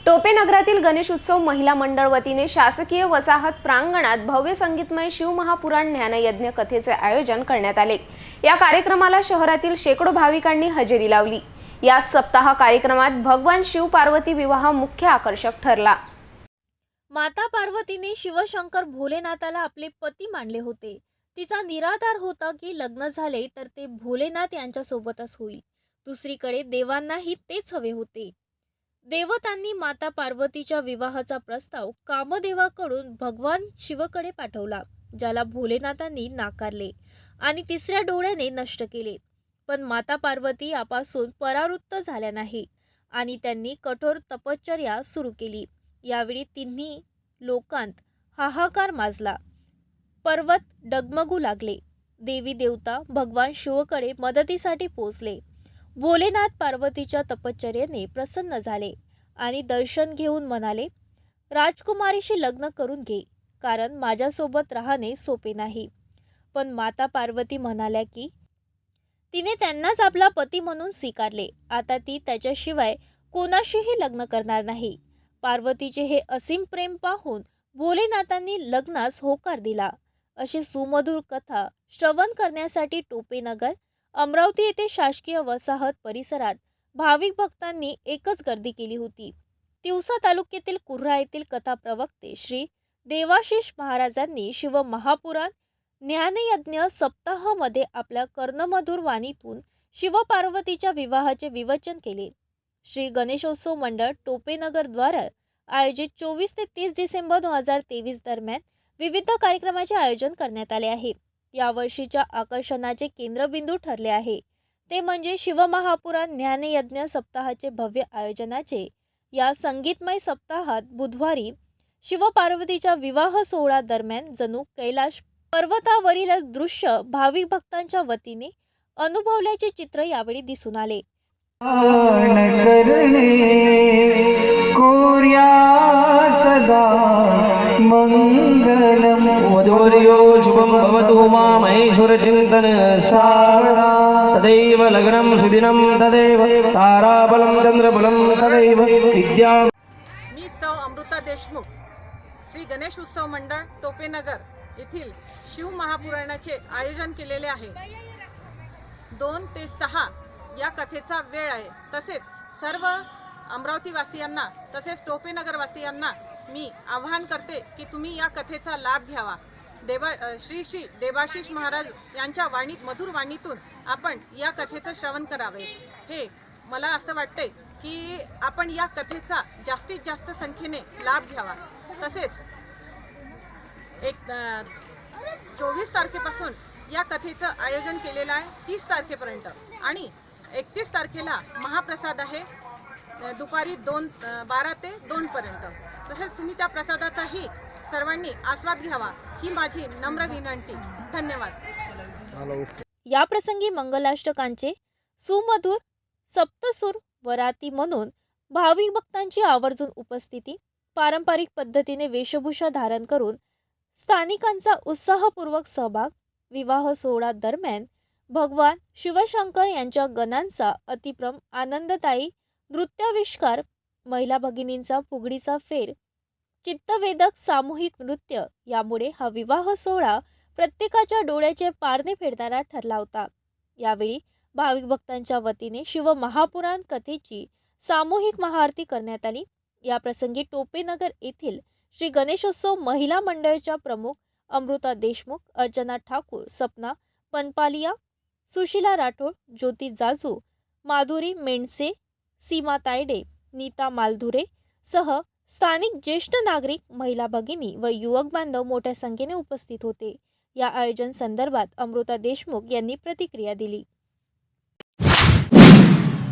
टोपे नगरातील गणेश उत्सव महिला मंडळ वतीने शासकीय वसाहत प्रांगणात भव्य संगीतमय शिवमहापुराण ज्ञानयज्ञ कथेचे आयोजन करण्यात आले। या कार्यक्रमाला शहरातील शेकडो भाविकांनी हजेरी लावली। याच सप्ताह कार्यक्रमात भगवान शिव पार्वती विवाह मुख्य आकर्षक ठरला। माता पार्वतीने शिवशंकर भोलेनाथाला आपले पती मानले होते। तिचा निराधार होता की लग्न झाले तर ते भोलेनाथ यांच्यासोबतच होईल। दुसरीकडे देवांनाही तेच हवे होते। देवतांनी माता पार्वतीच्या विवाहाचा प्रस्ताव कामदेवाकडून भगवान शिवकडे पाठवला, ज्याला भोलेनाथांनी नाकारले आणि तिसऱ्या डोळ्याने नष्ट केले। पण माता पार्वती यापासून परावृत्त झाल्या नाही आणि त्यांनी कठोर तपश्चर्या सुरू केली। यावेळी तिन्ही लोकांत हाहाकार माजला, पर्वत डगमगू लागले। देवी देवता भगवान शिवकडे मदतीसाठी पोचले। भोलेनाथ पार्वतीच्या तपश्चर्येने प्रसन्न झाले आणि दर्शन घेऊन म्हणाले, राजकुमारीशी लग्न करून घे, कारण माझ्यासोबत राहणे सोपे नाही। पण माता पार्वती म्हणाल्या की तिने त्यांनाच आपला पती म्हणून स्वीकारले, आता ती त्याच्याशिवाय कोणाशीही लग्न करणार नाही। पार्वतीचे हे असीम प्रेम पाहून भोलेनाथांनी लग्नास होकार दिला। अशी सुमधुर कथा श्रवण करण्यासाठी टोपेनगर अमरावती येथे शासकीय वसाहत परिसरात भाविक भक्तांनी एकच गर्दी केली होती। तिवसा तालुक्यातील कुर्हा येथील कथा प्रवक्ते श्री देवाशीष महाराजांनी शिव महापुराण ज्ञानयज्ञ सप्ताहामध्ये आपल्या कर्णमधुर वाणीतून शिव पार्वतीच्या विवाहाचे विवचन केले। श्री गणेशोत्सव मंडळ टोपेनगर द्वारा आयोजित 24 ते 30 डिसेंबर 2023 दरम्यान विविध कार्यक्रमाचे आयोजन करण्यात आले आहे। यावर्षीच्या आकर्षणाचे केंद्रबिंदू ठरले आहे ते म्हणजे शिवमहापुराण ज्ञानयज्ञ सप्ताहाचे भव्य आयोजनाचे। या संगीतमय सप्ताहात बुधवारी शिवपार्वतीच्या विवाह सोहळा दरम्यान जणू कैलाश पर्वतावरील दृश्य भाविक भक्तांच्या वतीने अनुभवल्याचे चित्र यावेळी दिसून आले। सदा मंगलम वधूर्यो शुभम भवतु मा महेश्वर चिंतन सारदा तदैव लग्नं सुदिनं तदैव ताराबलं चंद्रबलं तदैव विद्या। मी सौ अमृता देशमुख श्री गणेश उत्सव मंडळ टोपेनगर येथील शिव महापुराणाचे आयोजन केलेले आहे। 2 ते 6 या कथेचा वेळ आहे। तसेच सर्व अमरावतीवासियांना तसेच टोपेनगरवासियांना मी आवाहन करते की तुम्ही या कथेचा लाभ घ्यावा। श्री देवाशीष महाराज यांच्या वाणीत मधुर वाणीतून आपण या कथेचं श्रवण करावे। हे मला असं वाटते की आपण या कथेचा जास्तीत जास्त संख्येने लाभ घ्यावा। तसेच 24 तारखेपासून या कथेचं आयोजन केलेलं आहे 30 तारखेपर्यंत आणि 31 तारखेला महाप्रसाद आहे दुपारी 12 ते 2 पर्यंत। तसेच तुम्ही त्या प्रसादाचाही सर्वांनी आस्वाद घ्यावा ही माझी नम्र विनंती। धन्यवाद। या प्रसंगी मंगलाष्टकांचे सुमधुर सप्तसूर वराती म्हणून भाविक भक्तांची आवर्जून उपस्थिती, पारंपरिक पद्धतीने वेशभूषा धारण करून स्थानिकांचा उत्साहपूर्वक सहभाग, विवाह सोहळा दरम्यान भगवान शिवशंकर यांच्या गणांचा अतिप्रम आनंददायी नृत्याविष्कार, महिला भगिनींचा फुगडीचा फेर, चित्तवेधक सामूहिक नृत्य, यामुळे हा विवाह सोहळा प्रत्येकाच्या डोळ्याचे पारणे फेडणारा ठरला होता। यावेळी भाविक भक्तांच्या वतीने शिव महापुराण कथेची सामूहिक महाआरती करण्यात आली। या प्रसंगी टोपेनगर येथील श्री गणेशोत्सव महिला मंडळाच्या प्रमुख अमृता देशमुख, अर्चना ठाकूर, सपना पनपालिया, सुशीला राठोड, ज्योती जाजू, माधुरी मेंडसे, सीमा तायडे, नीता मालधुरे सह स्थानिक ज्येष्ठ नागरिक, महिला भगिनी व युवक बांधव मोठ्या संख्येने उपस्थित होते। या आयोजन संदर्भात अमृता देशमुख यांनी प्रतिक्रिया दिली।